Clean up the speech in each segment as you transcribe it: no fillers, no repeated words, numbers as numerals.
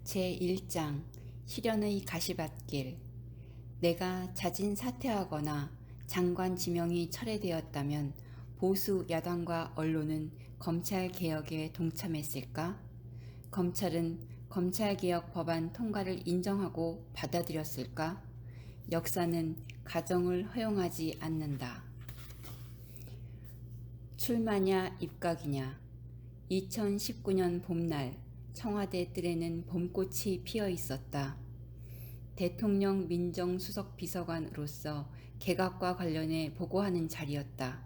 제1장 실현의 가시밭길. 내가 자진 사퇴하거나 장관 지명이 철회되었다면 보수 야당과 언론은 검찰 개혁에 동참했을까? 검찰은 검찰개혁 법안 통과를 인정하고 받아들였을까? 역사는 가정을 허용하지 않는다. 출마냐 입각이냐. 2019년 봄날 청와대 뜰에는 봄꽃이 피어 있었다. 대통령 민정수석비서관으로서 개각과 관련해 보고하는 자리였다.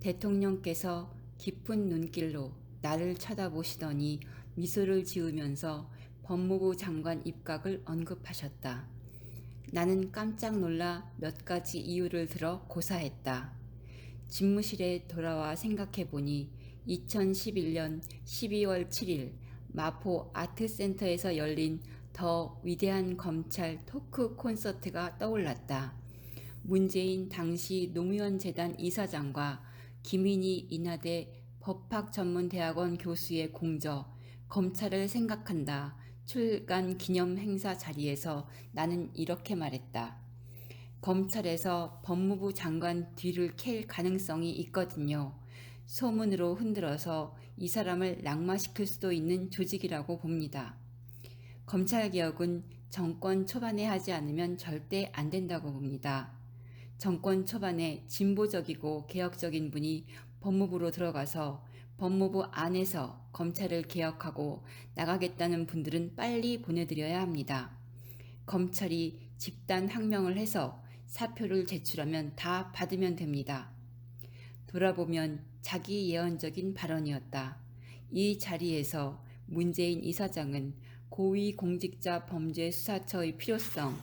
대통령께서 깊은 눈길로 나를 쳐다보시더니 미소를 지으면서 법무부 장관 입각을 언급하셨다. 나는 깜짝 놀라 몇 가지 이유를 들어 고사했다. 집무실에 돌아와 생각해보니 2011년 12월 7일 마포 아트센터에서 열린 더 위대한 검찰 토크 콘서트가 떠올랐다. 문재인 당시 노무현 재단 이사장과 김인희 인하대 법학전문대학원 교수의 공저 검찰을 생각한다 출간 기념 행사 자리에서 나는 이렇게 말했다. 검찰에서 법무부 장관 뒤를 캘 가능성이 있거든요. 소문으로 흔들어서 이 사람을 낙마시킬 수도 있는 조직이라고 봅니다. 검찰개혁은 정권 초반에 하지 않으면 절대 안 된다고 봅니다. 정권 초반에 진보적이고 개혁적인 분이 법무부로 들어가서 법무부 안에서 검찰을 개혁하고 나가겠다는 분들은 빨리 보내드려야 합니다. 검찰이 집단 항명을 해서 사표를 제출하면 다 받으면 됩니다. 돌아보면 자기 예언적인 발언이었다. 이 자리에서 문재인 이사장은 고위공직자 범죄수사처의 필요성,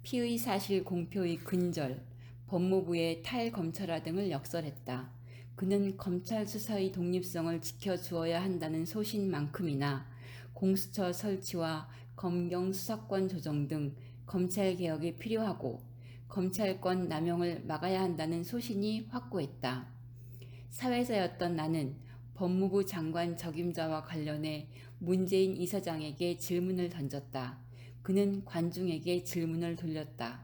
피의 사실 공표의 근절, 법무부의 탈검찰화 등을 역설했다. 그는 검찰 수사의 독립성을 지켜주어야 한다는 소신만큼이나 공수처 설치와 검경 수사권 조정 등 검찰개혁이 필요하고 검찰권 남용을 막아야 한다는 소신이 확고했다. 사회자였던 나는 법무부 장관 적임자와 관련해 문재인 이사장에게 질문을 던졌다. 그는 관중에게 질문을 돌렸다.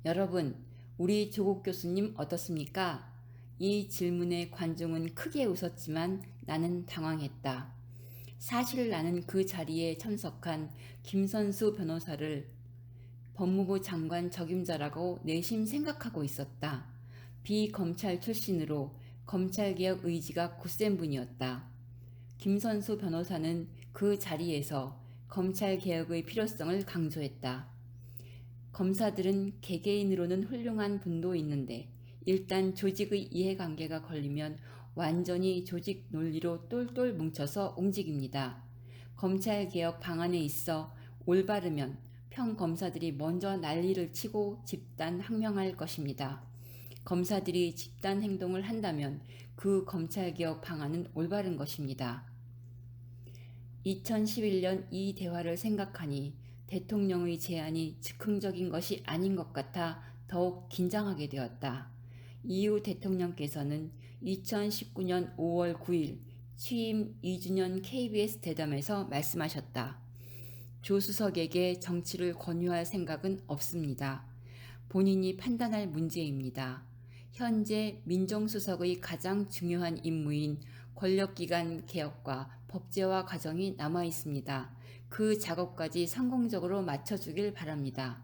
여러분, 우리 조국 교수님 어떻습니까? 이 질문에 관중은 크게 웃었지만 나는 당황했다. 사실 나는 그 자리에 참석한 김선수 변호사를 법무부 장관 적임자라고 내심 생각하고 있었다. 비검찰 출신으로 검찰개혁 의지가 굳센 분이었다. 김선수 변호사는 그 자리에서 검찰개혁의 필요성을 강조했다. 검사들은 개개인으로는 훌륭한 분도 있는데 일단 조직의 이해관계가 걸리면 완전히 조직 논리로 똘똘 뭉쳐서 움직입니다. 검찰개혁 방안에 있어 올바르면 평검사들이 먼저 난리를 치고 집단 항명할 것입니다. 검사들이 집단 행동을 한다면 그 검찰개혁 방안은 올바른 것입니다. 2011년 이 대화를 생각하니 대통령의 제안이 즉흥적인 것이 아닌 것 같아 더욱 긴장하게 되었다. 이후 대통령께서는 2019년 5월 9일 취임 2주년 KBS 대담에서 말씀하셨다. 조수석에게 정치를 권유할 생각은 없습니다. 본인이 판단할 문제입니다. 현재 민정수석의 가장 중요한 임무인 권력기관 개혁과 법제화 과정이 남아 있습니다. 그 작업까지 성공적으로 마쳐주길 바랍니다.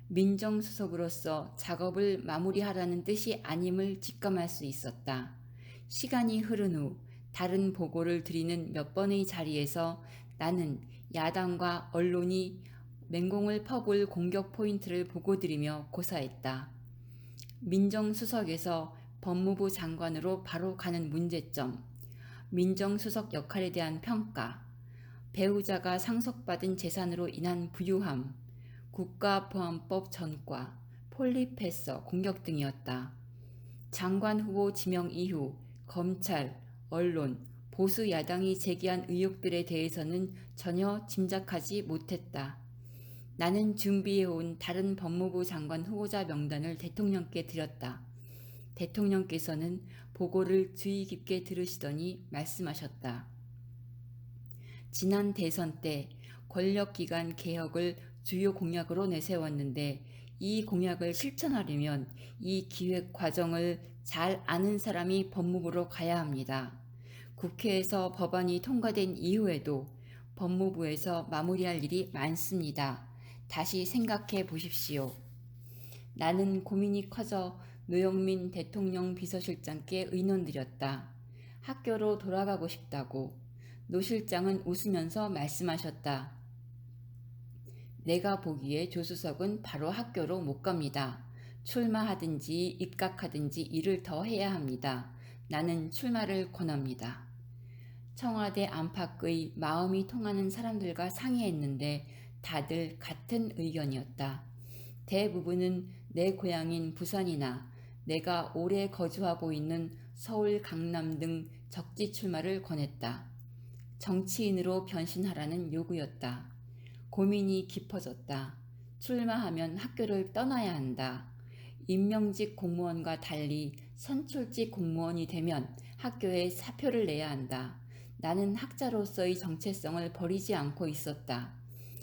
민정수석으로서 작업을 마무리하라는 뜻이 아님을 직감할 수 있었다. 시간이 흐른 후 다른 보고를 드리는 몇 번의 자리에서 나는 야당과 언론이 맹공을 퍼볼 공격 포인트를 보고드리며 고사했다. 민정수석에서 법무부 장관으로 바로 가는 문제점, 민정수석 역할에 대한 평가, 배우자가 상속받은 재산으로 인한 부유함, 국가보안법 전과, 폴리페서 공격 등이었다. 장관 후보 지명 이후 검찰, 언론, 보수 야당이 제기한 의혹들에 대해서는 전혀 짐작하지 못했다. 나는 준비해온 다른 법무부 장관 후보자 명단을 대통령께 드렸다. 대통령께서는 보고를 주의 깊게 들으시더니 말씀하셨다. 지난 대선 때 권력기관 개혁을 주요 공약으로 내세웠는데 이 공약을 실천하려면 이 기획 과정을 잘 아는 사람이 법무부로 가야 합니다. 국회에서 법안이 통과된 이후에도 법무부에서 마무리할 일이 많습니다. 다시 생각해 보십시오. 나는 고민이 커져 노영민 대통령 비서실장께 의논드렸다. 학교로 돌아가고 싶다고. 노 실장은 웃으면서 말씀하셨다. 내가 보기에 조수석은 바로 학교로 못 갑니다. 출마하든지 입각하든지 일을 더 해야 합니다. 나는 출마를 권합니다. 청와대 안팎의 마음이 통하는 사람들과 상의했는데 다들 같은 의견이었다. 대부분은 내 고향인 부산이나 내가 오래 거주하고 있는 서울, 강남 등 적지 출마를 권했다. 정치인으로 변신하라는 요구였다. 고민이 깊어졌다. 출마하면 학교를 떠나야 한다. 임명직 공무원과 달리 선출직 공무원이 되면 학교에 사표를 내야 한다. 나는 학자로서의 정체성을 버리지 않고 있었다.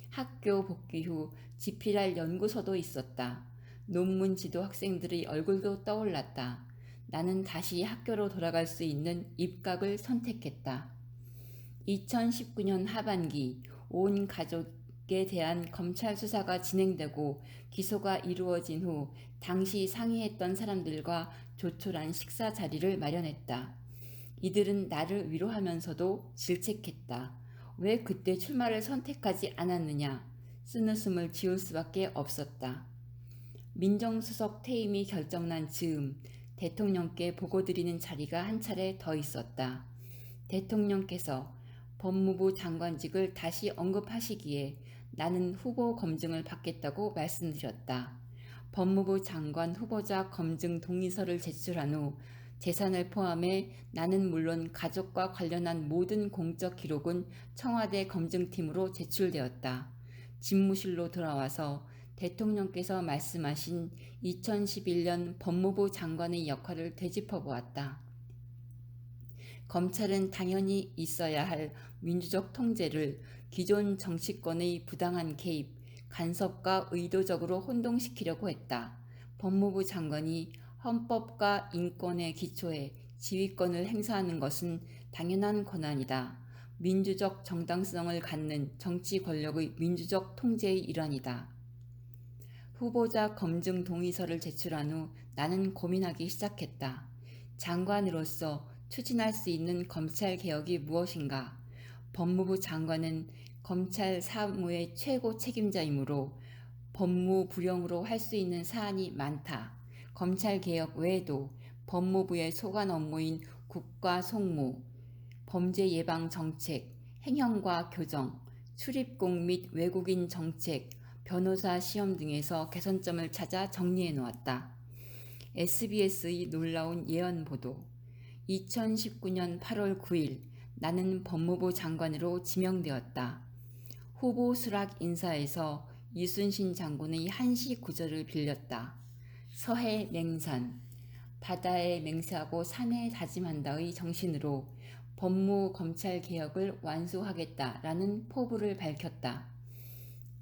학교 복귀 후 집필할 연구서도 있었다. 논문 지도 학생들의 얼굴도 떠올랐다. 나는 다시 학교로 돌아갈 수 있는 입각을 선택했다. 2019년 하반기 온 가족에 대한 검찰 수사가 진행되고 기소가 이루어진 후 당시 상의했던 사람들과 조촐한 식사 자리를 마련했다. 이들은 나를 위로하면서도 질책했다. 왜 그때 출마를 선택하지 않았느냐? 쓴웃음을 지울 수밖에 없었다. 민정수석 퇴임이 결정난 즈음 대통령께 보고드리는 자리가 한 차례 더 있었다. 대통령께서 법무부 장관직을 다시 언급하시기에 나는 후보 검증을 받겠다고 말씀드렸다. 법무부 장관 후보자 검증 동의서를 제출한 후 재산을 포함해 나는 물론 가족과 관련한 모든 공적 기록은 청와대 검증팀으로 제출되었다. 집무실로 돌아와서 대통령께서 말씀하신 2011년 법무부 장관의 역할을 되짚어 보았다. 검찰은 당연히 있어야 할 민주적 통제를 기존 정치권의 부당한 개입, 간섭과 의도적으로 혼동시키려고 했다. 법무부 장관이 헌법과 인권에 기초해 지휘권을 행사하는 것은 당연한 권한이다. 민주적 정당성을 갖는 정치 권력의 민주적 통제의 일환이다. 후보자 검증 동의서를 제출한 후 나는 고민하기 시작했다. 장관으로서 추진할 수 있는 검찰 개혁이 무엇인가? 법무부 장관은 검찰 사무의 최고 책임자이므로 법무 불용으로 할 수 있는 사안이 많다. 검찰 개혁 외에도 법무부의 소관 업무인 국가 송무, 범죄 예방 정책, 행정과 교정, 출입국 및 외국인 정책, 변호사 시험 등에서 개선점을 찾아 정리해 놓았다. SBS의 놀라운 예언 보도. 2019년 8월 9일 나는 법무부 장관으로 지명되었다. 후보 수락 인사에서 이순신 장군의 한시 구절을 빌렸다. 서해 맹산, 바다에 맹세하고 산에 다짐한다의 정신으로 법무 검찰 개혁을 완수하겠다라는 포부를 밝혔다.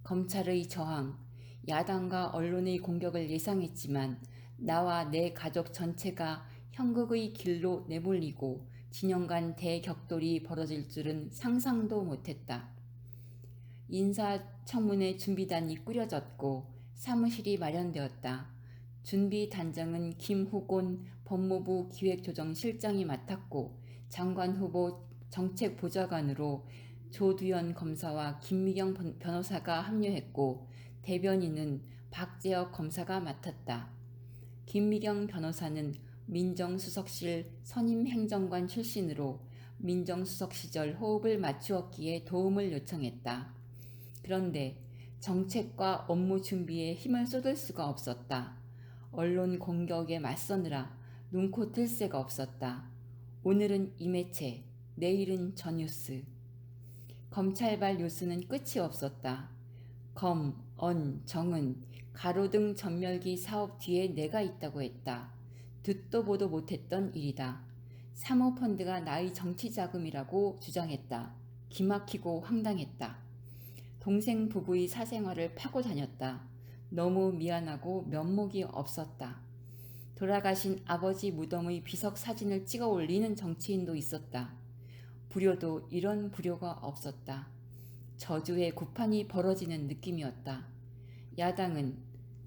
검찰의 저항, 야당과 언론의 공격을 예상했지만 나와 내 가족 전체가 형극의 길로 내몰리고 진영 간 대격돌이 벌어질 줄은 상상도 못했다. 인사청문회 준비단이 꾸려졌고 사무실이 마련되었다. 준비단장은 김후곤 법무부 기획조정실장이 맡았고 장관 후보 정책보좌관으로 조두현 검사와 김미경 변호사가 합류했고 대변인은 박재혁 검사가 맡았다. 김미경 변호사는 민정수석실 선임행정관 출신으로 민정수석 시절 호흡을 맞추었기에 도움을 요청했다. 그런데 정책과 업무 준비에 힘을 쏟을 수가 없었다. 언론 공격에 맞서느라 눈코 뜰 새가 없었다. 오늘은 이 매체, 내일은 저 뉴스. 검찰발 뉴스는 끝이 없었다. 검, 언, 정은 가로등 전멸기 사업 뒤에 내가 있다고 했다. 듣도 보도 못했던 일이다. 사모펀드가 나의 정치자금이라고 주장했다. 기막히고 황당했다. 동생 부부의 사생활을 파고 다녔다. 너무 미안하고 면목이 없었다. 돌아가신 아버지 무덤의 비석 사진을 찍어 올리는 정치인도 있었다. 불효도 이런 불효가 없었다. 저주의 구판이 벌어지는 느낌이었다. 야당은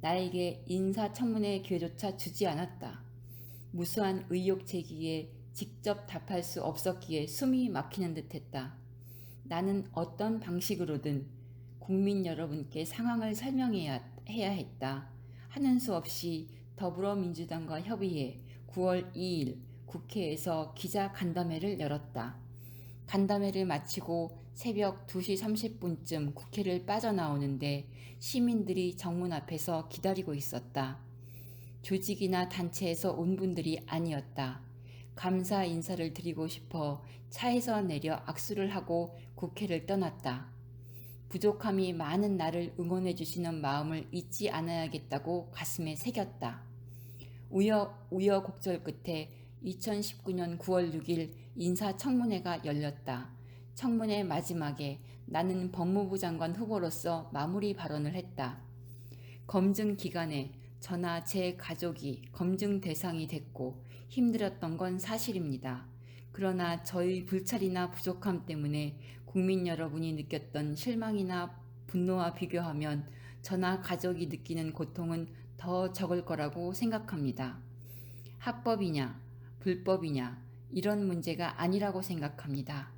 나에게 인사청문회 기회조차 주지 않았다. 무수한 의혹 제기에 직접 답할 수 없었기에 숨이 막히는 듯했다. 나는 어떤 방식으로든 국민 여러분께 상황을 설명해야 했다. 하는 수 없이 더불어민주당과 협의해 9월 2일 국회에서 기자 간담회를 열었다. 간담회를 마치고 새벽 2시 30분쯤 국회를 빠져나오는데 시민들이 정문 앞에서 기다리고 있었다. 조직이나 단체에서 온 분들이 아니었다. 감사 인사를 드리고 싶어 차에서 내려 악수를 하고 국회를 떠났다. 부족함이 많은 나를 응원해 주시는 마음을 잊지 않아야겠다고 가슴에 새겼다. 우여곡절 끝에 2019년 9월 6일 인사청문회가 열렸다. 청문회 마지막에 나는 법무부 장관 후보로서 마무리 발언을 했다. 검증 기간에 저나 제 가족이 검증 대상이 됐고 힘들었던 건 사실입니다. 그러나 저의 불찰이나 부족함 때문에 국민 여러분이 느꼈던 실망이나 분노와 비교하면 저나 가족이 느끼는 고통은 더 적을 거라고 생각합니다. 합법이냐, 불법이냐 이런 문제가 아니라고 생각합니다.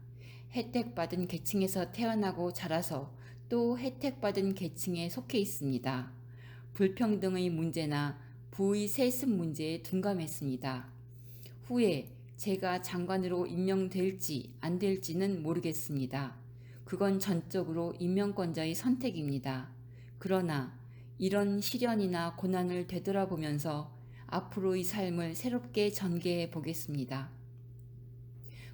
혜택받은 계층에서 태어나고 자라서 또 혜택받은 계층에 속해 있습니다. 불평등의 문제나 부의 세습 문제에 둔감했습니다. 후에 제가 장관으로 임명될지 안 될지는 모르겠습니다. 그건 전적으로 임명권자의 선택입니다. 그러나 이런 시련이나 고난을 되돌아보면서 앞으로의 삶을 새롭게 전개해 보겠습니다.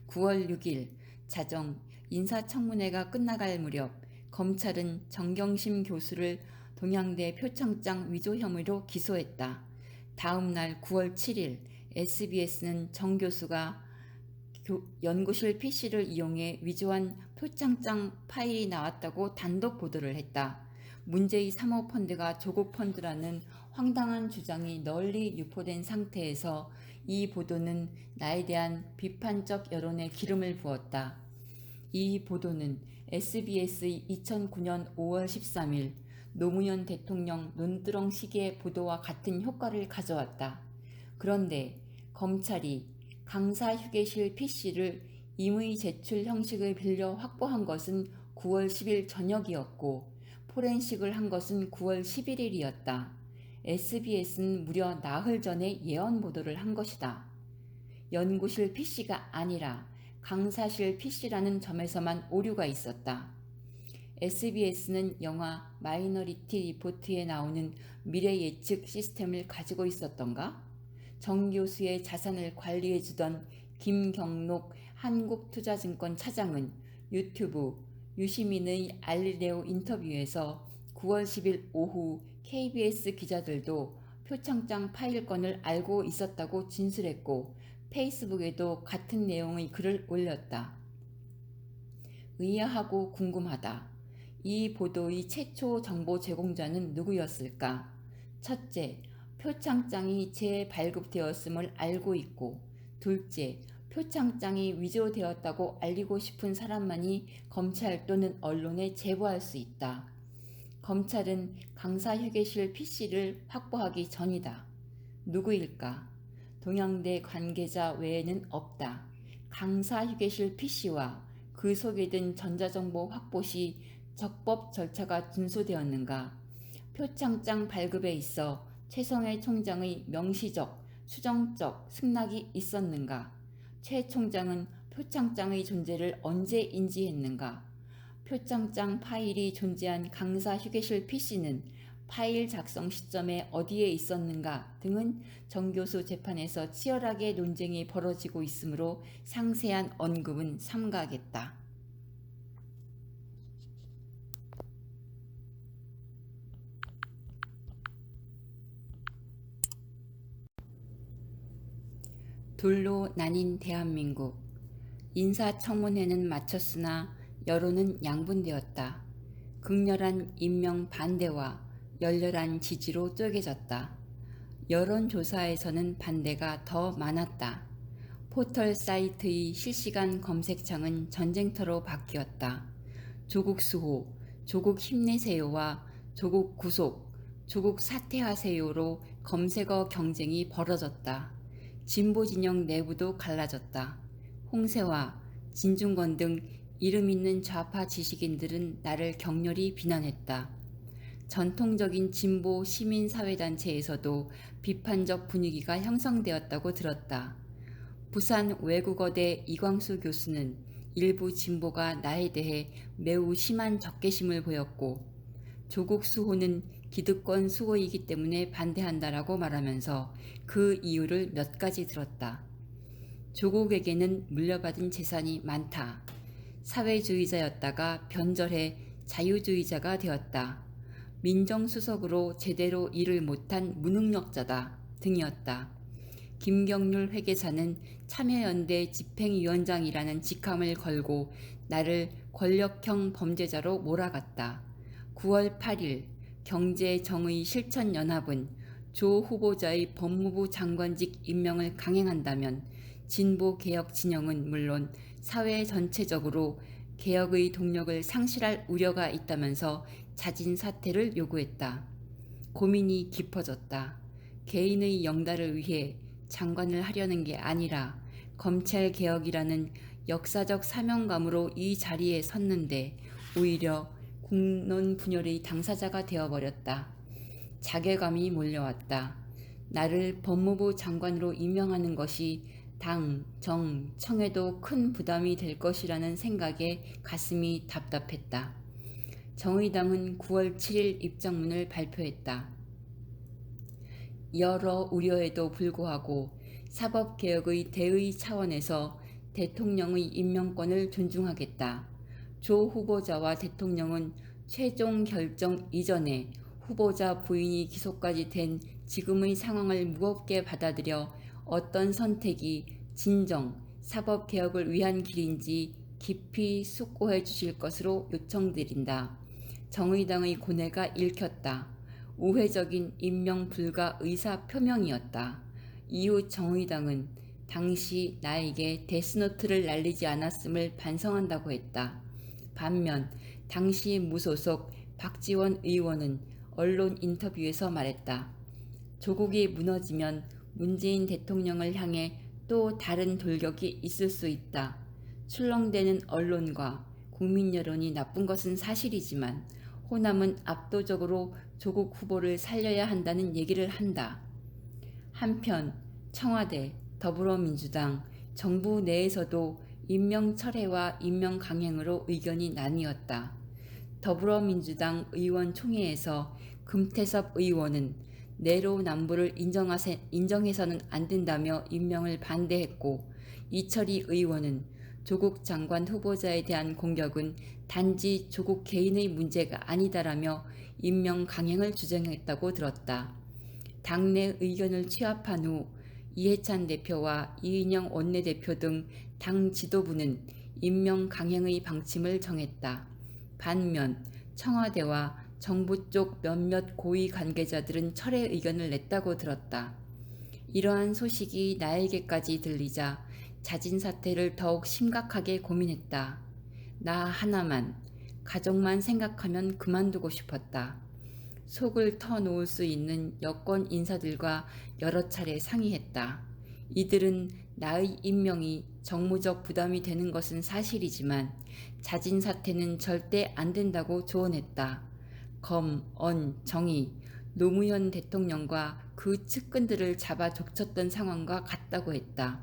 9월 6일 자정 인사청문회가 끝나갈 무렵 검찰은 정경심 교수를 동양대 표창장 위조 혐의로 기소했다. 다음 날 9월 7일 SBS는 정 교수가 연구실 PC를 이용해 위조한 표창장 파일이 나왔다고 단독 보도를 했다. 문제의 사모펀드가 조국펀드라는 황당한 주장이 널리 유포된 상태에서 이 보도는 나에 대한 비판적 여론에 기름을 부었다. 이 보도는 SBS의 2009년 5월 13일 노무현 대통령 논두렁 시기의 보도와 같은 효과를 가져왔다. 그런데 검찰이 강사 휴게실 PC를 임의 제출 형식을 빌려 확보한 것은 9월 10일 저녁이었고 포렌식을 한 것은 9월 11일이었다. SBS는 무려 나흘 전에 예언 보도를 한 것이다. 연구실 PC가 아니라 강사실 PC라는 점에서만 오류가 있었다. SBS는 영화 마이너리티 리포트에 나오는 미래 예측 시스템을 가지고 있었던가? 정 교수의 자산을 관리해주던 김경록 한국투자증권 차장은 유튜브 유시민의 알리레오 인터뷰에서 9월 10일 오후 KBS 기자들도 표창장 파일건을 알고 있었다고 진술했고 페이스북에도 같은 내용의 글을 올렸다. 의아하고 궁금하다. 이 보도의 최초 정보 제공자는 누구였을까? 첫째, 표창장이 재발급되었음을 알고 있고, 둘째, 표창장이 위조되었다고 알리고 싶은 사람만이 검찰 또는 언론에 제보할 수 있다. 검찰은 강사 휴게실 PC를 확보하기 전이다. 누구일까? 동양대 관계자 외에는 없다. 강사 휴게실 PC와 그 속에 든 전자정보 확보 시 적법 절차가 준수되었는가? 표창장 발급에 있어 최성해 총장의 명시적, 수정적 승낙이 있었는가? 최 총장은 표창장의 존재를 언제 인지했는가? 표창장 파일이 존재한 강사 휴게실 PC는 파일 작성 시점에 어디에 있었는가 등은 정 교수 재판에서 치열하게 논쟁이 벌어지고 있으므로 상세한 언급은 삼가하겠다. 둘로 나뉜 대한민국. 인사청문회는 마쳤으나 여론은 양분되었다. 극렬한 임명 반대와 열렬한 지지로 쪼개졌다. 여론조사에서는 반대가 더 많았다. 포털 사이트의 실시간 검색창은 전쟁터로 바뀌었다. 조국 수호, 조국 힘내세요와 조국 구속, 조국 사퇴하세요로 검색어 경쟁이 벌어졌다. 진보 진영 내부도 갈라졌다. 홍세화, 진중권 등 이름 있는 좌파 지식인들은 나를 격렬히 비난했다. 전통적인 진보 시민사회단체에서도 비판적 분위기가 형성되었다고 들었다. 부산 외국어대 이광수 교수는 일부 진보가 나에 대해 매우 심한 적개심을 보였고 조국 수호는 기득권 수호이기 때문에 반대한다라고 말하면서 그 이유를 몇 가지 들었다. 조국에게는 물려받은 재산이 많다. 사회주의자였다가 변절해 자유주의자가 되었다. 민정수석으로 제대로 일을 못한 무능력자다 등이었다. 김경률 회계사는 참여연대 집행위원장이라는 직함을 걸고 나를 권력형 범죄자로 몰아갔다. 9월 8일 경제정의실천연합은 조 후보자의 법무부 장관직 임명을 강행한다면 진보개혁 진영은 물론 사회 전체적으로 개혁의 동력을 상실할 우려가 있다면서 자진 사퇴를 요구했다. 고민이 깊어졌다. 개인의 영달을 위해 장관을 하려는 게 아니라 검찰개혁이라는 역사적 사명감으로 이 자리에 섰는데 오히려 국론 분열의 당사자가 되어버렸다. 자괴감이 몰려왔다. 나를 법무부 장관으로 임명하는 것이 당, 정, 청에도 큰 부담이 될 것이라는 생각에 가슴이 답답했다. 정의당은 9월 7일 입장문을 발표했다. 여러 우려에도 불구하고 사법개혁의 대의 차원에서 대통령의 임명권을 존중하겠다. 조 후보자와 대통령은 최종 결정 이전에 후보자 부인이 기소까지 된 지금의 상황을 무겁게 받아들여 어떤 선택이 진정 사법개혁을 위한 길인지 깊이 숙고해 주실 것으로 요청드린다. 정의당의 고뇌가 읽혔다. 우회적인 임명 불가 의사 표명이었다. 이후 정의당은 당시 나에게 데스노트를 날리지 않았음을 반성한다고 했다. 반면 당시 무소속 박지원 의원은 언론 인터뷰에서 말했다. 조국이 무너지면 문재인 대통령을 향해 또 다른 돌격이 있을 수 있다. 출렁대는 언론과 국민 여론이 나쁜 것은 사실이지만 호남은 압도적으로 조국 후보를 살려야 한다는 얘기를 한다. 한편 청와대, 더불어민주당, 정부 내에서도 임명 철회와 임명 강행으로 의견이 나뉘었다. 더불어민주당 의원총회에서 금태섭 의원은 내로남불을 인정해서는 안 된다며 임명을 반대했고 이철희 의원은 조국 장관 후보자에 대한 공격은 단지 조국 개인의 문제가 아니다라며 임명 강행을 주장했다고 들었다. 당내 의견을 취합한 후 이해찬 대표와 이인영 원내대표 등 당 지도부는 임명 강행의 방침을 정했다. 반면 청와대와 정부 쪽 몇몇 고위 관계자들은 철회 의견을 냈다고 들었다. 이러한 소식이 나에게까지 들리자 자진 사퇴를 더욱 심각하게 고민했다. 나 하나만, 가족만 생각하면 그만두고 싶었다. 속을 터놓을 수 있는 여권 인사들과 여러 차례 상의했다. 이들은 나의 임명이 정무적 부담이 되는 것은 사실이지만 자진 사퇴는 절대 안 된다고 조언했다. 검, 언, 정의, 노무현 대통령과 그 측근들을 잡아 족쳤던 상황과 같다고 했다.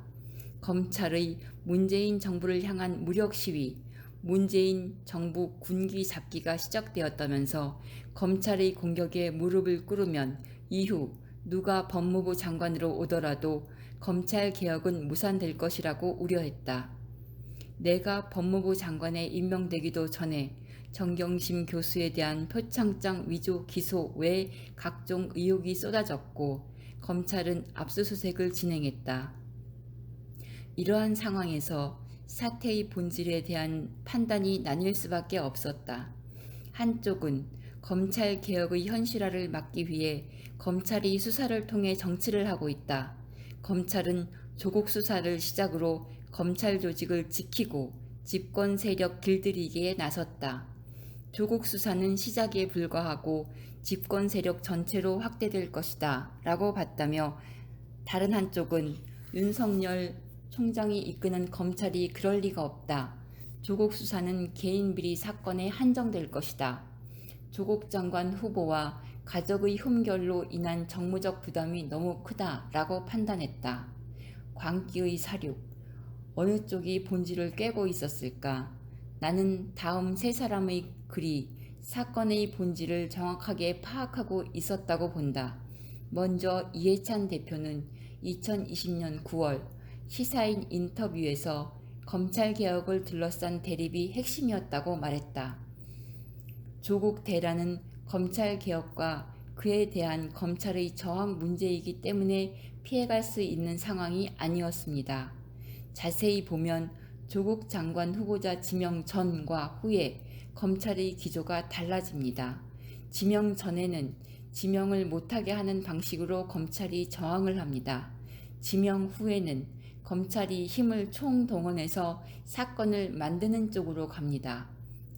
검찰의 문재인 정부를 향한 무력 시위, 문재인 정부 군기 잡기가 시작되었다면서 검찰의 공격에 무릎을 꿇으면 이후 누가 법무부 장관으로 오더라도 검찰 개혁은 무산될 것이라고 우려했다. 내가 법무부 장관에 임명되기도 전에 정경심 교수에 대한 표창장 위조 기소 외 각종 의혹이 쏟아졌고 검찰은 압수수색을 진행했다. 이러한 상황에서 사태의 본질에 대한 판단이 나뉠 수밖에 없었다. 한쪽은 검찰 개혁의 현실화를 막기 위해 검찰이 수사를 통해 정치를 하고 있다. 검찰은 조국 수사를 시작으로 검찰 조직을 지키고 집권 세력 길들이기에 나섰다. 조국 수사는 시작에 불과하고 집권 세력 전체로 확대될 것이다 라고 봤다며, 다른 한쪽은 윤석열 총장이 이끄는 검찰이 그럴 리가 없다. 조국 수사는 개인 비리 사건에 한정될 것이다. 조국 장관 후보와 가족의 흠결로 인한 정무적 부담이 너무 크다라고 판단했다. 광기의 사륙. 어느 쪽이 본질을 꿰고 있었을까? 나는 다음 세 사람의 글이 사건의 본질을 정확하게 파악하고 있었다고 본다. 먼저 이해찬 대표는 2020년 9월 시사인 인터뷰에서 검찰개혁을 둘러싼 대립이 핵심이었다고 말했다. 조국 대란은 검찰개혁과 그에 대한 검찰의 저항 문제이기 때문에 피해갈 수 있는 상황이 아니었습니다. 자세히 보면 조국 장관 후보자 지명 전과 후에 검찰의 기조가 달라집니다. 지명 전에는 지명을 못하게 하는 방식으로 검찰이 저항을 합니다. 지명 후에는 검찰이 힘을 총동원해서 사건을 만드는 쪽으로 갑니다.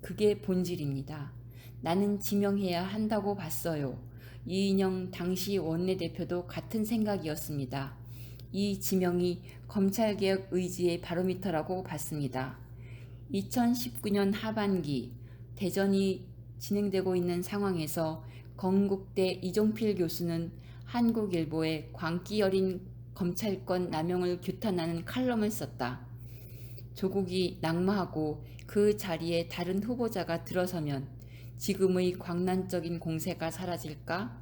그게 본질입니다. 나는 지명해야 한다고 봤어요. 이인영 당시 원내대표도 같은 생각이었습니다. 이 지명이 검찰개혁 의지의 바로미터라고 봤습니다. 2019년 하반기 대전이 진행되고 있는 상황에서 건국대 이종필 교수는 한국일보에 광기 어린 검찰권 남용을 규탄하는 칼럼을 썼다. 조국이 낙마하고 그 자리에 다른 후보자가 들어서면 지금의 광란적인 공세가 사라질까?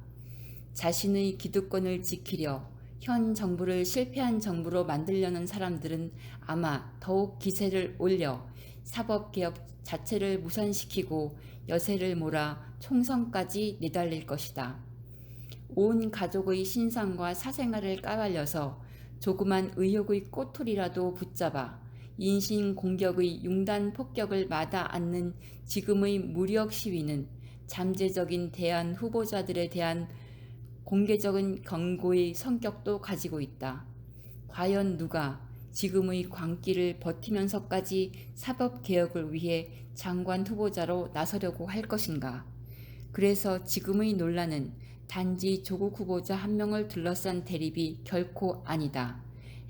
자신의 기득권을 지키려 현 정부를 실패한 정부로 만들려는 사람들은 아마 더욱 기세를 올려 사법개혁 자체를 무산시키고 여세를 몰아 총선까지 내달릴 것이다. 온 가족의 신상과 사생활을 까발려서 조그만 의혹의 꼬투리라도 붙잡아 인신공격의 융단 폭격을 마다 않는 지금의 무력 시위는 잠재적인 대안 후보자들에 대한 공개적인 경고의 성격도 가지고 있다. 과연 누가 지금의 광기를 버티면서까지 사법개혁을 위해 장관 후보자로 나서려고 할 것인가? 그래서 지금의 논란은 단지 조국 후보자 한 명을 둘러싼 대립이 결코 아니다.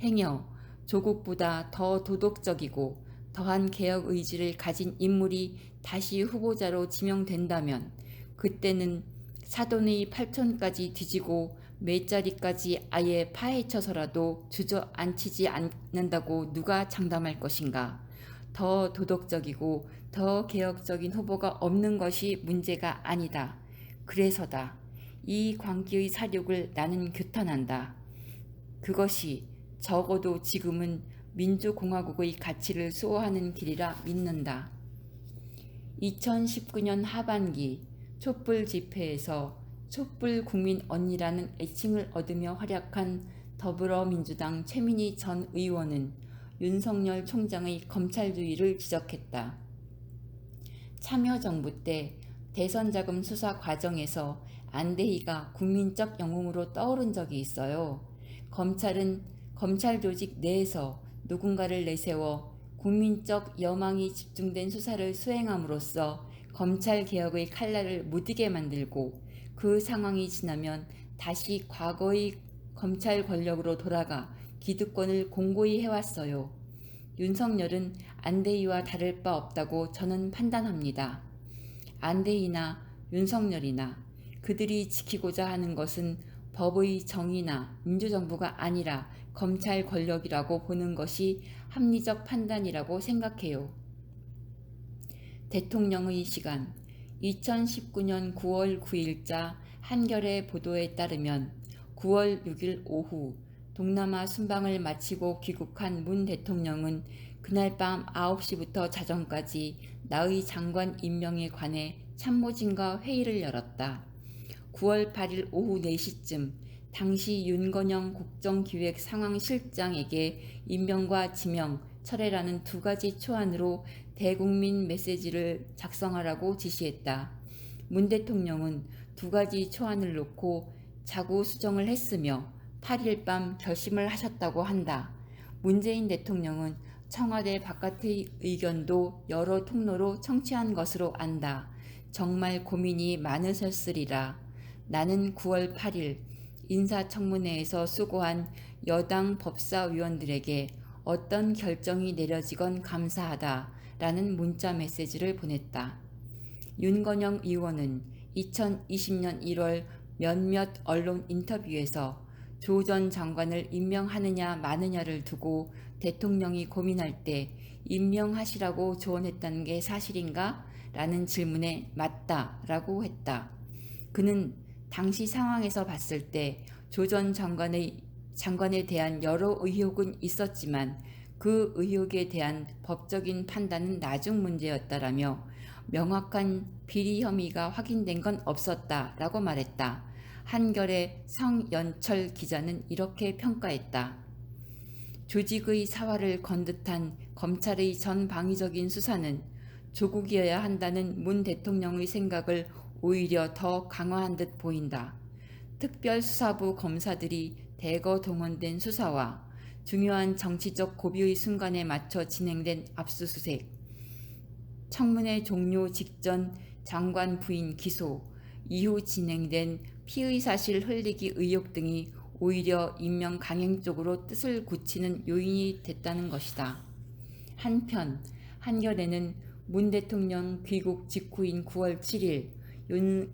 행여 조국보다 더 도덕적이고 더한 개혁 의지를 가진 인물이 다시 후보자로 지명된다면 그때는 사돈의 팔촌까지 뒤지고 매자리까지 아예 파헤쳐서라도 주저앉히지 않는다고 누가 장담할 것인가? 더 도덕적이고 더 개혁적인 후보가 없는 것이 문제가 아니다. 그래서다. 이 광기의 사륙을 나는 규탄한다. 그것이 적어도 지금은 민주공화국의 가치를 수호하는 길이라 믿는다. 2019년 하반기 촛불 집회에서 촛불 국민 언니라는 애칭을 얻으며 활약한 더불어민주당 최민희 전 의원은 윤석열 총장의 검찰주의를 지적했다. 참여정부 때 대선자금 수사 과정에서 안대희가 국민적 영웅으로 떠오른 적이 있어요. 검찰은 검찰 조직 내에서 누군가를 내세워 국민적 여망이 집중된 수사를 수행함으로써 검찰개혁의 칼날을 무디게 만들고 그 상황이 지나면 다시 과거의 검찰 권력으로 돌아가 기득권을 공고히 해왔어요. 윤석열은 안대희와 다를 바 없다고 저는 판단합니다. 안대희나 윤석열이나 그들이 지키고자 하는 것은 법의 정의나 민주정부가 아니라 검찰 권력이라고 보는 것이 합리적 판단이라고 생각해요. 대통령의 시간 2019년 9월 9일자 한겨레 보도에 따르면 9월 6일 오후 동남아 순방을 마치고 귀국한 문 대통령은 그날 밤 9시부터 자정까지 나의 장관 임명에 관해 참모진과 회의를 열었다. 9월 8일 오후 4시쯤 당시 윤건영 국정기획상황실장에게 임명과 지명 철회라는 두 가지 초안으로 대국민 메시지를 작성하라고 지시했다. 문 대통령은 두 가지 초안을 놓고 자구 수정을 했으며 8일 밤 결심을 하셨다고 한다. 문재인 대통령은 청와대 바깥의 의견도 여러 통로로 청취한 것으로 안다. 정말 고민이 많으셨으리라. 나는 9월 8일 인사청문회에서 수고한 여당 법사위원들에게 어떤 결정이 내려지건 감사하다 라는 문자 메시지를 보냈다. 윤건영 의원은 2020년 1월 몇몇 언론 인터뷰에서 조 전 장관을 임명하느냐 마느냐를 두고 대통령이 고민할 때 임명하시라고 조언했다는 게 사실인가? 라는 질문에 맞다 라고 했다. 그는 당시 상황에서 봤을 때 조 전 장관에 대한 여러 의혹은 있었지만 그 의혹에 대한 법적인 판단은 나중 문제였다라며 명확한 비리 혐의가 확인된 건 없었다라고 말했다. 한겨레 성연철 기자는 이렇게 평가했다. 조직의 사활을 건 듯한 검찰의 전방위적인 수사는 조국이어야 한다는 문 대통령의 생각을 오히려 더 강화한 듯 보인다. 특별수사부 검사들이 대거 동원된 수사와 중요한 정치적 고비의 순간에 맞춰 진행된 압수수색, 청문회 종료 직전 장관 부인 기소, 이후 진행된 피의사실 흘리기 의혹 등이 오히려 임명 강행 쪽으로 뜻을 굳히는 요인이 됐다는 것이다. 한편 한겨레는 문 대통령 귀국 직후인 9월 7일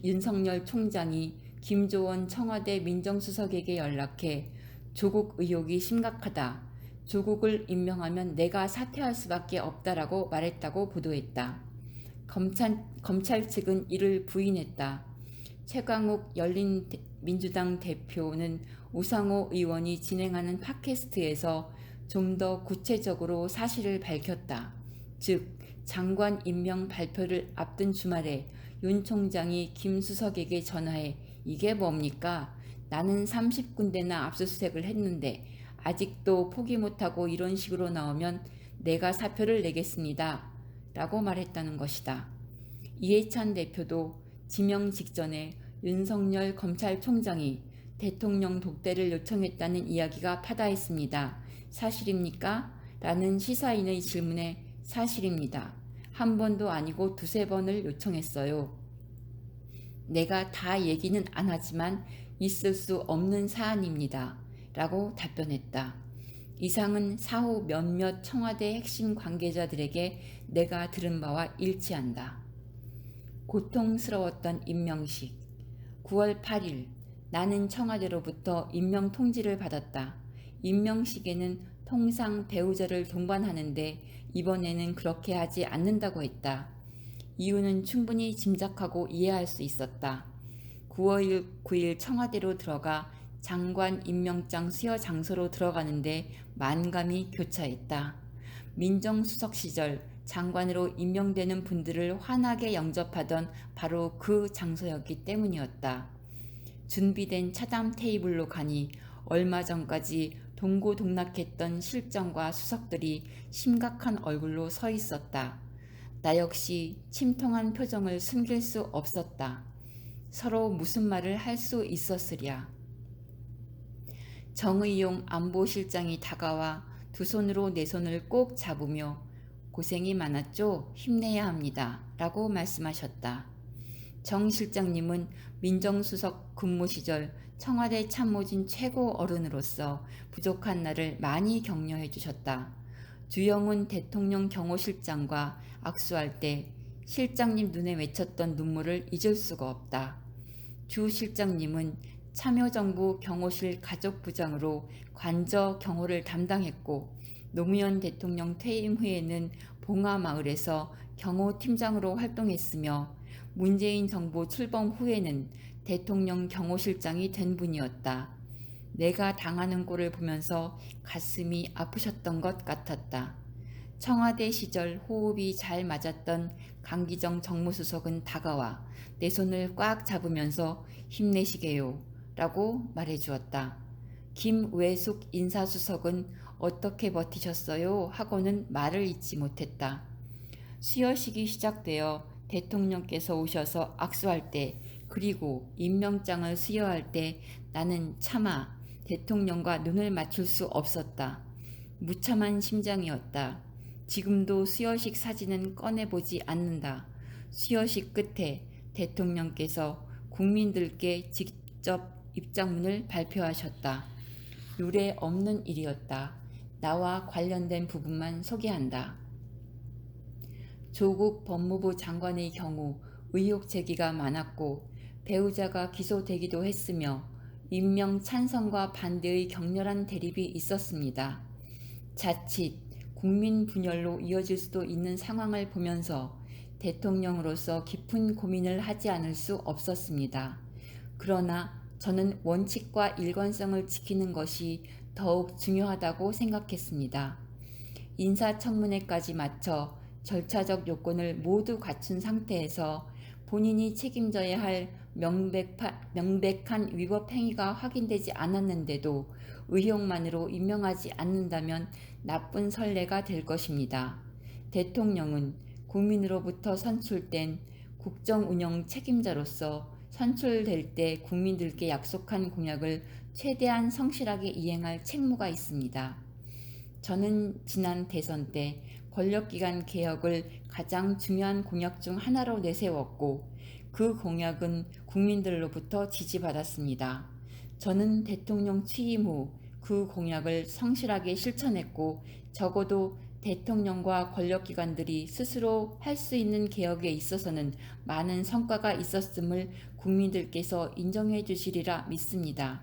윤석열 총장이 김조원 청와대 민정수석에게 연락해 조국 의혹이 심각하다. 조국을 임명하면 내가 사퇴할 수밖에 없다라고 말했다고 보도했다. 검찰 측은 이를 부인했다. 최강욱 열린민주당 대표는 우상호 의원이 진행하는 팟캐스트에서 좀 더 구체적으로 사실을 밝혔다. 즉 장관 임명 발표를 앞둔 주말에 윤 총장이 김 수석에게 전화해 이게 뭡니까? 나는 30군데나 압수수색을 했는데 아직도 포기 못하고 이런 식으로 나오면 내가 사표를 내겠습니다. 라고 말했다는 것이다. 이해찬 대표도 지명 직전에 윤석열 검찰총장이 대통령 독대를 요청했다는 이야기가 파다했습니다. 사실입니까? 라는 시사인의 질문에 사실입니다. 한 번도 아니고 두세 번을 요청했어요. 내가 다 얘기는 안 하지만 있을 수 없는 사안입니다. 라고 답변했다. 이상은 사후 몇몇 청와대 핵심 관계자들에게 내가 들은 바와 일치한다. 고통스러웠던 임명식. 9월 8일 나는 청와대로부터 임명 통지를 받았다. 임명식에는 통상 배우자를 동반하는데 이번에는 그렇게 하지 않는다고 했다. 이유는 충분히 짐작하고 이해할 수 있었다. 9월 9일 청와대로 들어가 장관 임명장 수여 장소로 들어가는데 만감이 교차했다. 민정수석 시절 장관으로 임명되는 분들을 환하게 영접하던 바로 그 장소였기 때문이었다. 준비된 차담 테이블로 가니 얼마 전까지 동고동락했던 실장과 수석들이 심각한 얼굴로 서 있었다. 나 역시 침통한 표정을 숨길 수 없었다. 서로 무슨 말을 할 수 있었으랴. 정의용 안보실장이 다가와 두 손으로 내 손을 꼭 잡으며 고생이 많았죠? 힘내야 합니다. 라고 말씀하셨다. 정 실장님은 민정수석 근무 시절 청와대 참모진 최고 어른으로서 부족한 나를 많이 격려해 주셨다. 주영훈 대통령 경호실장과 악수할 때 실장님 눈에 맺혔던 눈물을 잊을 수가 없다. 주 실장님은 참여정부 경호실 가족부장으로 관저 경호를 담당했고 노무현 대통령 퇴임 후에는 봉화마을에서 경호팀장으로 활동했으며 문재인 정부 출범 후에는 대통령 경호실장이 된 분이었다. 내가 당하는 꼴을 보면서 가슴이 아프셨던 것 같았다. 청와대 시절 호흡이 잘 맞았던 강기정 정무수석은 다가와 내 손을 꽉 잡으면서 힘내시게요 라고 말해주었다. 김외숙 인사수석은 어떻게 버티셨어요? 하고는 말을 잇지 못했다. 수여식이 시작되어 대통령께서 오셔서 악수할 때 그리고 임명장을 수여할 때 나는 차마 대통령과 눈을 맞출 수 없었다. 무참한 심정이었다. 지금도 수여식 사진은 꺼내보지 않는다. 수여식 끝에 대통령께서 국민들께 직접 입장문을 발표하셨다. 유례 없는 일이었다. 나와 관련된 부분만 소개한다. 조국 법무부 장관의 경우 의혹 제기가 많았고 배우자가 기소되기도 했으며 임명 찬성과 반대의 격렬한 대립이 있었습니다. 자칫 국민 분열로 이어질 수도 있는 상황을 보면서 대통령으로서 깊은 고민을 하지 않을 수 없었습니다. 그러나 저는 원칙과 일관성을 지키는 것이 더욱 중요하다고 생각했습니다. 인사청문회까지 마쳐 절차적 요건을 모두 갖춘 상태에서 본인이 책임져야 할 명백한 위법 행위가 확인되지 않았는데도 의혹만으로 임명하지 않는다면 나쁜 선례가 될 것입니다. 대통령은 국민으로부터 선출된 국정운영 책임자로서 선출될 때 국민들께 약속한 공약을 최대한 성실하게 이행할 책무가 있습니다. 저는 지난 대선 때 권력기관 개혁을 가장 중요한 공약 중 하나로 내세웠고 그 공약은 국민들로부터 지지받았습니다. 저는 대통령 취임 후 그 공약을 성실하게 실천했고 적어도 대통령과 권력기관들이 스스로 할 수 있는 개혁에 있어서는 많은 성과가 있었음을 국민들께서 인정해 주시리라 믿습니다.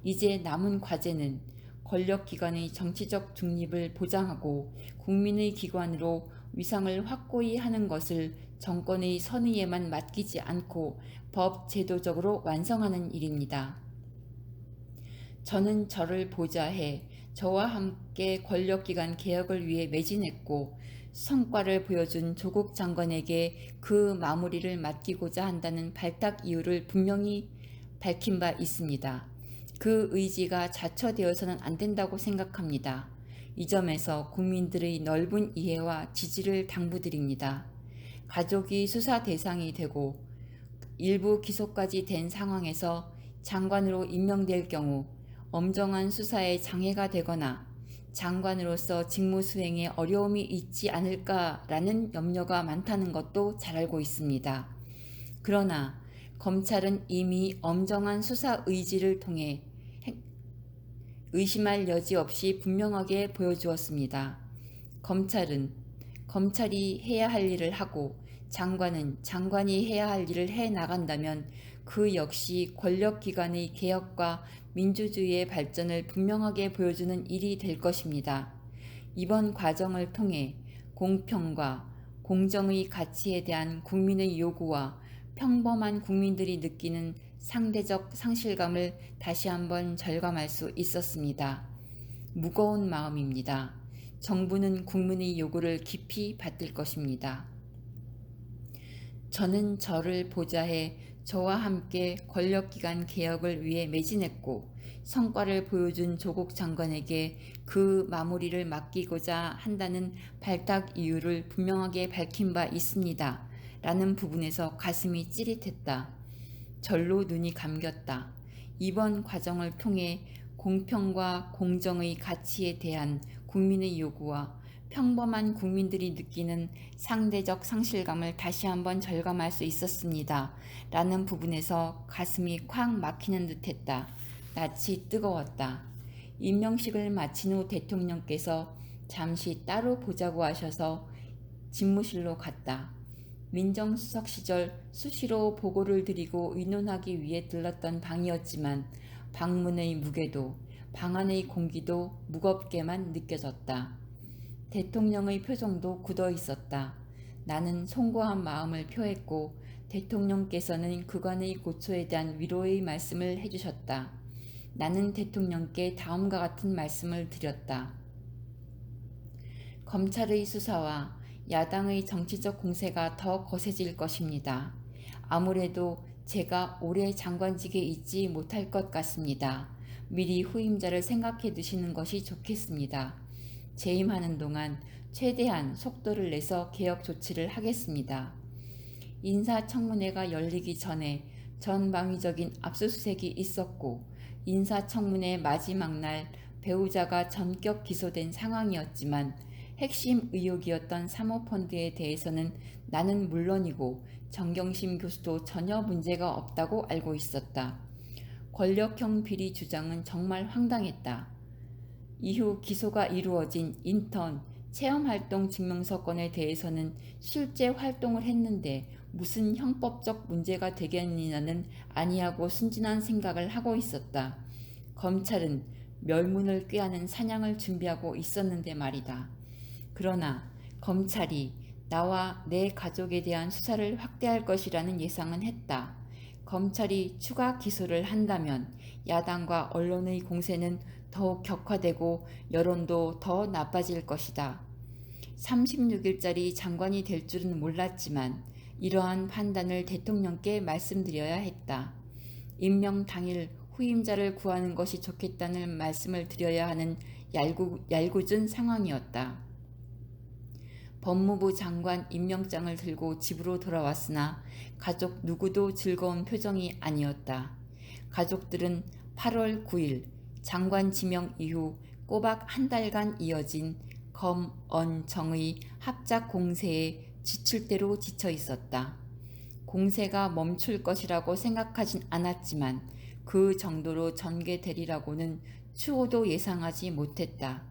이제 남은 과제는 권력기관의 정치적 중립을 보장하고 국민의 기관으로 위상을 확고히 하는 것을 정권의 선의에만 맡기지 않고 법 제도적으로 완성하는 일입니다. 저는 저를 보좌해 저와 함께 권력기관 개혁을 위해 매진했고 성과를 보여준 조국 장관에게 그 마무리를 맡기고자 한다는 발탁 이유를 분명히 밝힌 바 있습니다. 그 의지가 자처되어서는 안 된다고 생각합니다. 이 점에서 국민들의 넓은 이해와 지지를 당부드립니다. 가족이 수사 대상이 되고 일부 기소까지 된 상황에서 장관으로 임명될 경우 엄정한 수사에 장애가 되거나 장관으로서 직무 수행에 어려움이 있지 않을까라는 염려가 많다는 것도 잘 알고 있습니다. 그러나 검찰은 이미 엄정한 수사 의지를 통해 의심할 여지 없이 분명하게 보여주었습니다. 검찰은 검찰이 해야 할 일을 하고 장관은 장관이 해야 할 일을 해 나간다면 그 역시 권력기관의 개혁과 민주주의의 발전을 분명하게 보여주는 일이 될 것입니다. 이번 과정을 통해 공평과 공정의 가치에 대한 국민의 요구와 평범한 국민들이 느끼는 상대적 상실감을 다시 한번 절감할 수 있었습니다. 무거운 마음입니다. 정부는 국민의 요구를 깊이 받들 것입니다. 저는 저를 보좌해 저와 함께 권력기관 개혁을 위해 매진했고 성과를 보여준 조국 장관에게 그 마무리를 맡기고자 한다는 발탁 이유를 분명하게 밝힌 바 있습니다. 라는 부분에서 가슴이 찌릿했다. 절로 눈이 감겼다. 이번 과정을 통해 공평과 공정의 가치에 대한 국민의 요구와 평범한 국민들이 느끼는 상대적 상실감을 다시 한번 절감할 수 있었습니다. 라는 부분에서 가슴이 콱 막히는 듯했다. 낯이 뜨거웠다. 임명식을 마친 후 대통령께서 잠시 따로 보자고 하셔서 집무실로 갔다. 민정수석 시절 수시로 보고를 드리고 의논하기 위해 들렀던 방이었지만 방문의 무게도 방 안의 공기도 무겁게만 느껴졌다. 대통령의 표정도 굳어 있었다. 나는 송구한 마음을 표했고 대통령께서는 그간의 고초에 대한 위로의 말씀을 해주셨다. 나는 대통령께 다음과 같은 말씀을 드렸다. 검찰의 수사와 야당의 정치적 공세가 더 거세질 것입니다. 아무래도 제가 오래 장관직에 있지 못할 것 같습니다. 미리 후임자를 생각해 두시는 것이 좋겠습니다. 재임하는 동안 최대한 속도를 내서 개혁 조치를 하겠습니다. 인사청문회가 열리기 전에 전방위적인 압수수색이 있었고 인사청문회 마지막 날 배우자가 전격 기소된 상황이었지만 핵심 의혹이었던 사모펀드에 대해서는 나는 물론이고 정경심 교수도 전혀 문제가 없다고 알고 있었다. 권력형 비리 주장은 정말 황당했다. 이후 기소가 이루어진 인턴 체험활동 증명서 건에 대해서는 실제 활동을 했는데 무슨 형법적 문제가 되겠느냐는 아니하고 순진한 생각을 하고 있었다. 검찰은 멸문을 꾀하는 사냥을 준비하고 있었는데 말이다. 그러나 검찰이 나와 내 가족에 대한 수사를 확대할 것이라는 예상은 했다. 검찰이 추가 기소를 한다면 야당과 언론의 공세는 더욱 격화되고 여론도 더 나빠질 것이다. 36일짜리 장관이 될 줄은 몰랐지만 이러한 판단을 대통령께 말씀드려야 했다. 임명 당일 후임자를 구하는 것이 좋겠다는 말씀을 드려야 하는 얄궂은 상황이었다. 법무부 장관 임명장을 들고 집으로 돌아왔으나 가족 누구도 즐거운 표정이 아니었다. 가족들은 8월 9일 장관 지명 이후 꼬박 한 달간 이어진 검, 언, 정의 합작 공세에 지칠 대로 지쳐 있었다. 공세가 멈출 것이라고 생각하진 않았지만 그 정도로 전개되리라고는 추호도 예상하지 못했다.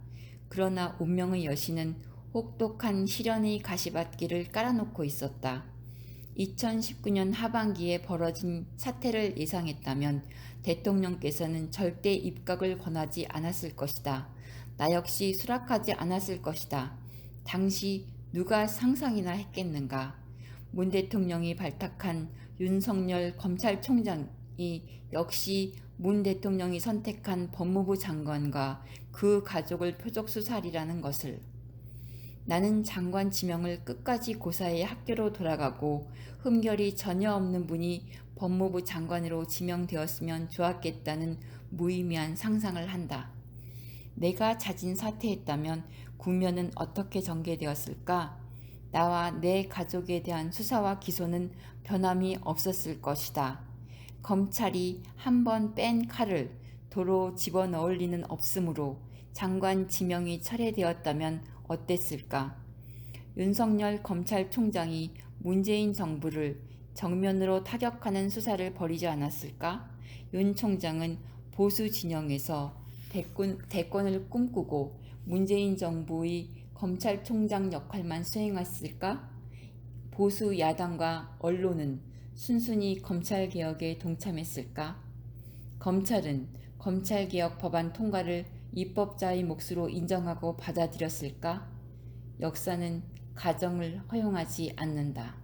그러나 운명의 여신은 혹독한 시련의 가시밭길을 깔아놓고 있었다. 2019년 하반기에 벌어진 사태를 예상했다면 대통령께서는 절대 입각을 권하지 않았을 것이다. 나 역시 수락하지 않았을 것이다. 당시 누가 상상이나 했겠는가. 문 대통령이 발탁한 윤석열 검찰총장이 역시 문 대통령이 선택한 법무부 장관과 그 가족을 표적수사하리라는 것을. 나는 장관 지명을 끝까지 고사해 학교로 돌아가고 흠결이 전혀 없는 분이 법무부 장관으로 지명되었으면 좋았겠다는 무의미한 상상을 한다. 내가 자진 사퇴했다면 국면은 어떻게 전개되었을까? 나와 내 가족에 대한 수사와 기소는 변함이 없었을 것이다. 검찰이 한 번 뺀 칼을 도로 집어넣을 리는 없으므로 장관 지명이 철회되었다면 어땠을까? 윤석열 검찰총장이 문재인 정부를 정면으로 타격하는 수사를 벌이지 않았을까? 윤 총장은 보수 진영에서 대권을 꿈꾸고 문재인 정부의 검찰총장 역할만 수행했을까? 보수 야당과 언론은 순순히 검찰개혁에 동참했을까? 검찰은 검찰개혁 법안 통과를 입법자의 몫으로 인정하고 받아들였을까? 역사는 가정을 허용하지 않는다.